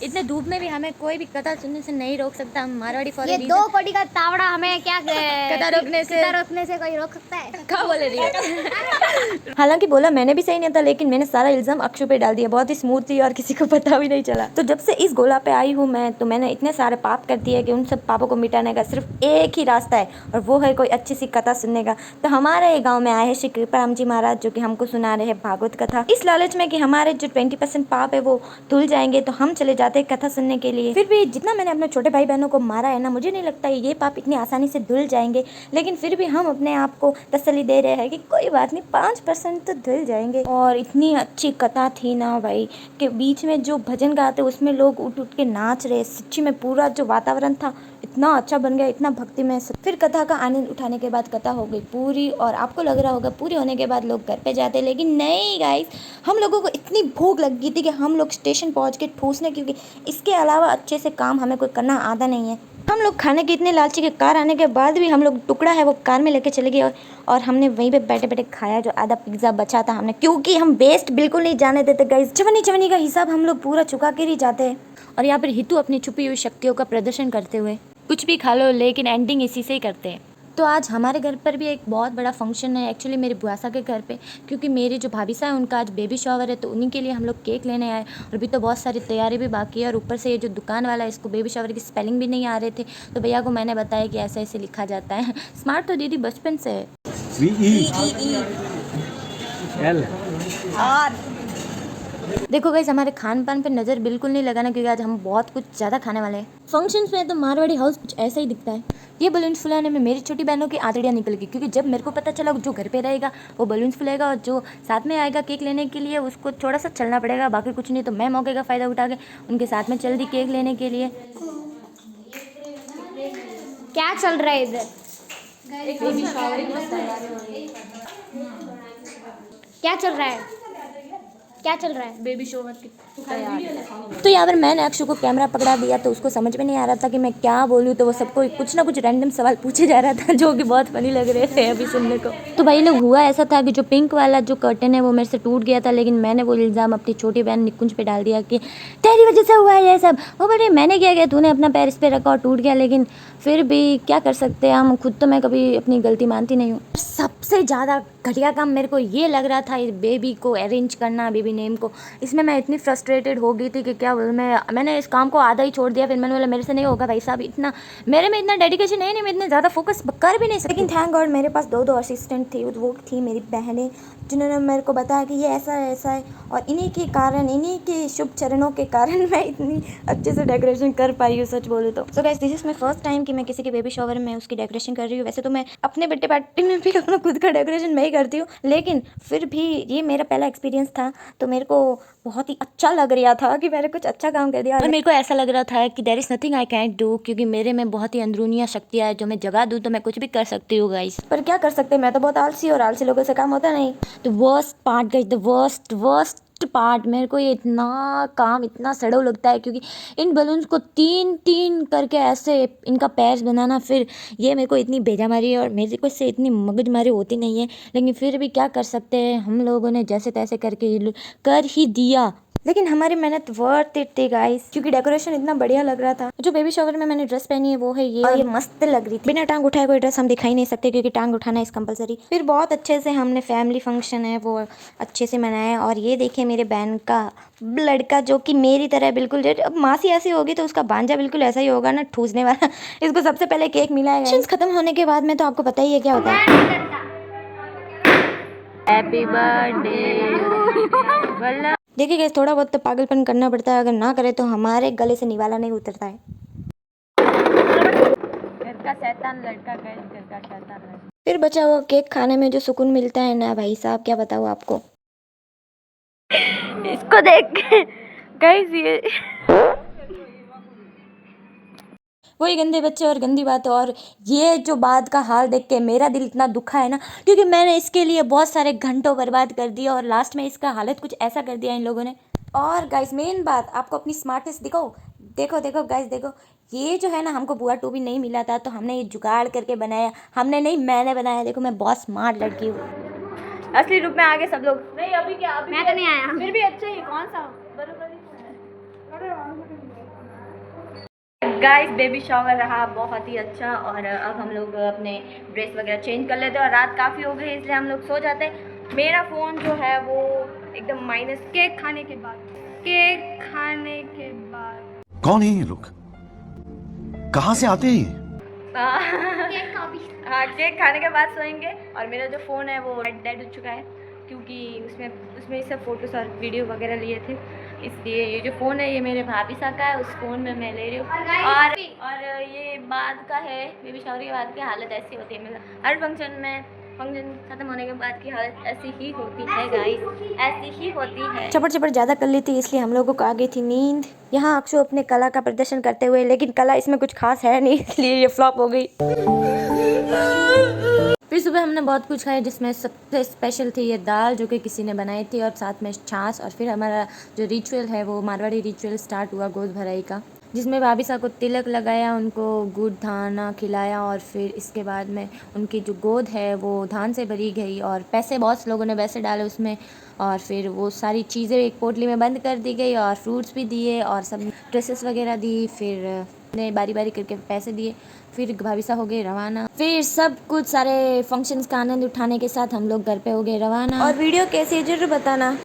इतने धूप में भी हमें कोई भी कथा सुनने से नहीं रोक सकता। हम मारवाड़ी फॉर ये 2 कोटी का तावड़ा हमें क्या कथा रोकने से कोई रोक सकता है? क्या बोले रही है? हालांकि बोला मैंने भी सही नहीं था, लेकिन मैंने सारा इल्जाम अक्षु पे डाल दिया। बहुत ही स्मूथ थी और किसी को पता भी नहीं चला। तो जब से इस गोला पे आई हूँ मैं, तो मैंने इतने सारे पाप कर दिए कि उन सब पापों को मिटाने का सिर्फ एक ही रास्ता है, और वो है कोई अच्छी सी कथा सुनने का। तो हमारे गाँव में आए हैं श्री कृपाराम जी महाराज, जो कि हमको सुना रहे हैं भागवत कथा। इस लालच में कि हमारे जो 20% पाप है वो धुल जाएंगे, तो हम चले जाते हैं कथा सुनने के लिए। फिर भी जितना मैंने अपने छोटे भाई बहनों को मारा है ना, मुझे नहीं लगता ये पाप इतनी आसानी से धुल जाएंगे। लेकिन फिर भी हम अपने आप को तसल्ली दे रहे हैं कि कोई बात नहीं, 5% तो धुल जाएंगे। और इतनी अच्छी कथा थी ना भाई, कि बीच में जो भजन गाते उसमें लोग उठ उठ के नाच रहे। सच्ची में पूरा जो वातावरण था इतना अच्छा बन गया, इतना भक्तिमय। फिर कथा का आनंद उठाने के बाद कथा हो गई पूरी, और आपको लग रहा होगा पूरी होने के बाद लोग घर पे जाते, लेकिन नहीं गाइस, हम लोगों को इतनी भूख लग गई थी कि हम लोग स्टेशन पहुंच के ठूसने, क्योंकि इसके अलावा अच्छे से काम हमें कोई करना आता नहीं है। हम लोग खाने के इतने लालची के कार आने के बाद भी हम लोग टुकड़ा है वो कार में लेके चले गए, और हमने वहीं पे बैठे बैठे खाया जो आधा पिज्ज़ा बचा था हमने, क्योंकि हम वेस्ट बिल्कुल नहीं जाने देते गाइस। चवनी चवनी का हिसाब हम लोग पूरा चुका के ही जाते हैं। और यहाँ पर हितू अपनी छुपी हुई शक्तियों का प्रदर्शन करते हुए कुछ भी खा लो, लेकिन एंडिंग इसी से ही करते हैं। तो आज हमारे घर पर भी एक बहुत बड़ा फंक्शन है, एक्चुअली मेरे बुआसा के घर पे, क्योंकि मेरी जो भाभी सा है उनका आज बेबी शॉवर है, तो उन्हीं के लिए हम लोग केक लेने आए। और अभी तो बहुत सारी तैयारी भी बाकी है, और ऊपर से ये जो दुकान वाला है इसको बेबी शॉवर की स्पेलिंग भी नहीं आ रहे थे, तो भैया को मैंने बताया कि ऐसे ऐसे लिखा जाता है। स्मार्ट तो दीदी बचपन से है। देखो गाइस, हमारे खान पान पे नज़र बिल्कुल नहीं लगाना, क्योंकि आज हम बहुत कुछ ज़्यादा खाने वाले हैं। फंक्शंस में तो मारवाड़ी हाउस कुछ ऐसा ही दिखता है। ये बलून्स फुलाने में मेरी छोटी बहनों की आंतड़ियाँ निकल गई, क्योंकि जब मेरे को पता चला जो घर पे रहेगा वो बलून्स फुलाएगा, और जो साथ में आएगा केक लेने के लिए उसको थोड़ा सा चलना पड़ेगा, बाकी कुछ नहीं। तो मैं मौके का फ़ायदा उठा के उनके साथ में चल दी केक लेने के लिए। क्या चल रहा है इधर? क्या चल रहा है? क्या चल रहा है? बेबी शॉवर की तैयारी। तो यहाँ पर मैंने अक्षु को कैमरा पकड़ा दिया, तो उसको समझ में नहीं आ रहा था कि मैं क्या बोलूँ, तो वो सबको कुछ ना कुछ रैंडम सवाल पूछे जा रहा था, जो कि बहुत फनी लग रहे थे अभी सुनने को। तो भाई लोग, हुआ ऐसा था कि जो पिंक वाला जो कर्टन है वो मेरे से टूट गया था, लेकिन मैंने वो इल्ज़ाम अपनी छोटी बहन निकुंज पे डाल दिया कि तेरी वजह से हुआ है ये सब। वो बोले मैंने क्या किया, तूने अपना पैर इस पर रखा और टूट गया। लेकिन फिर भी क्या कर सकते हैं हम, खुद तो मैं कभी अपनी गलती मानती नहीं हूँ। सबसे ज़्यादा घटिया काम मेरे को ये लग रहा था बेबी को अरेंज करना, बेबी नेम को। इसमें मैं इतनी फ्रस्ट्रेटेड हो गई थी कि क्या बोलूं, मैंने इस काम को आधा ही छोड़ दिया। फिर मैंने बोला मेरे से नहीं होगा भाई साहब, इतना मेरे में इतना डेडिकेशन है नहीं, मैं इतने ज़्यादा फोकस कर भी नहीं सकती। लेकिन थैंक गॉड मेरे पास दो असिस्टेंट थे, वो थी मेरी बहनें, जिन्होंने मेरे को बताया कि ये ऐसा है ऐसा है, और इन्हीं के कारण, इन्हीं के शुभ चरणों के कारण मैं इतनी अच्छे से डेकोरेशन कर पाई हूँ, सच बोले तो। So guys, this is my first time कि मैं किसी के बेबी शॉवर में उसकी डेकोरेशन कर रही हूँ। वैसे तो मैं अपने बर्थडे पार्टी में भी अपना खुद का डेकोरेशन मैं ही करती हूँ, लेकिन फिर भी ये मेरा पहला एक्सपीरियंस था, तो मेरे को बहुत ही अच्छा लग रहा था कि मैंने कुछ अच्छा काम कर दिया। और मेरे को ऐसा लग रहा था कि there is nothing I can't do, क्योंकि मेरे में बहुत ही अंदरूनी शक्तियाँ है, जो मैं जगा दूँ तो मैं कुछ भी कर सकती हूँ गाइस। पर क्या कर सकते, मैं तो बहुत आलसी, और आलसी लोगों से काम होता नहीं। तो worst part guys, the worst part, मेरे को ये इतना काम इतना सड़ो लगता है, क्योंकि इन बलून्स को 3-3 करके ऐसे इनका पैर्स बनाना, फिर ये मेरे को इतनी बेजामारी है, और मेरे को इससे इतनी मगजमारी होती नहीं है, लेकिन फिर भी क्या कर सकते हैं, हम लोगों ने जैसे तैसे करके कर ही दिया। लेकिन हमारी मेहनत वर्थ इट थी गाइस, क्योंकि डेकोरेशन इतना बढ़िया लग रहा था। जो बेबी शॉवर में मैंने ड्रेस पहनी है वो है ये, और ये मस्त लग रही थी। बिना टांग उठाए कोई ड्रेस हम दिखाई नहीं सकते, क्योंकि टांग उठाना इस कंपलसरी। फिर बहुत अच्छे से हमने फैमिली फंक्शन है वो अच्छे से मनाया। और ये देखिए मेरे बहन का लड़का, जो कि मेरी तरह बिल्कुल, अब मासी ऐसी होगी तो उसका भांजा बिल्कुल ऐसा ही होगा ना, ठूसने वाला। इसको सबसे पहले केक मिला है। खत्म होने के बाद में तो आपको पता ही है क्या होता है। Happy birthday. देखिए गाइस, थोड़ा बहुत तो पागलपन करना पड़ता है, अगर ना करे तो हमारे गले से निवाला नहीं उतरता है। घर का शैतान लड़का गाइस, घर का शैतान लड़का। फिर बचा हुआ केक खाने में जो सुकून मिलता है ना भाई साहब, क्या बताऊँ आपको। इसको देख के गाइस, ये वही गंदे बच्चे और गंदी बात। और ये जो बात का हाल देख के मेरा दिल इतना दुखा है ना, क्योंकि मैंने इसके लिए बहुत सारे घंटों बर्बाद कर दिए, और लास्ट में इसका हालत कुछ ऐसा कर दिया इन लोगों ने। और गाइस, मेन बात, आपको अपनी स्मार्टनेस देखो देखो गाइस, देखो ये जो है ना, हमको बुआ टू भी नहीं मिला था, तो हमने ये जुगाड़ करके बनाया। हमने नहीं, मैंने बनाया। देखो मैं बहुत स्मार्ट लड़की हूँ, असली रूप में आगे सब लोग। नहीं अभी क्या, अभी मैं तो नहीं आया। फिर भी अच्छा ही, कौन सा बरोबर गाइस बेबी शावर रहा बहुत ही अच्छा और अब हम लोग अपने ड्रेस वगैरह चेंज कर लेते हैं और रात काफ़ी हो गई इसलिए हम लोग सो जाते हैं। मेरा फ़ोन जो है वो एकदम माइनस। केक खाने के बाद कौन है ये लोग? कहाँ से आते हैं ये? केक खा भी हाँ, केक खाने के बाद सोएंगे। और मेरा जो फ़ोन है वो डेड हो चुका है क्योंकि उसमें सब फ़ोटोज़ और वीडियो वगैरह लिए थे, इसलिए ये जो फ़ोन है ये मेरे भाभी साहब का है। उस फ़ोन में मैं ले रही हूँ और ये बाद का है। बेबी शावर के बाद की हालत ऐसी होती है, मतलब हर फंक्शन खत्म होने के बाद की हालत ऐसी ही होती है गाइस, ऐसी ही होती है। चपड़ ज़्यादा कर ली थी इसलिए हम लोगों को आ गई थी नींद। यहाँ अक्षु अपने कला का प्रदर्शन करते हुए, लेकिन कला इसमें कुछ खास है नहीं इसलिए ये फ्लॉप हो गई। फिर सुबह हमने बहुत कुछ खाया जिसमें सबसे स्पेशल थी ये दाल जो कि किसी ने बनाई थी और साथ में छाछ। और फिर हमारा जो रिचुअल है वो मारवाड़ी रिचुअल स्टार्ट हुआ गोद भराई का, जिसमें भाभी साहब को तिलक लगाया, उनको गुड़ धाना खिलाया और फिर इसके बाद में उनकी जो गोद है वो धान से भरी गई और पैसे बहुत लोगों ने वैसे डाले उसमें। और फिर वो सारी चीज़ें एक पोटली में बंद कर दी गई और फ्रूट्स भी दिए और सब ड्रेसेस वगैरह दी। फिर ने बारी बारी करके पैसे दिए, फिर भाभी साहब हो गए रवाना। फिर सब कुछ सारे फंक्शंस का आनंद उठाने के साथ हम लोग घर पे हो गए रवाना। और वीडियो कैसी है जरूर बताना।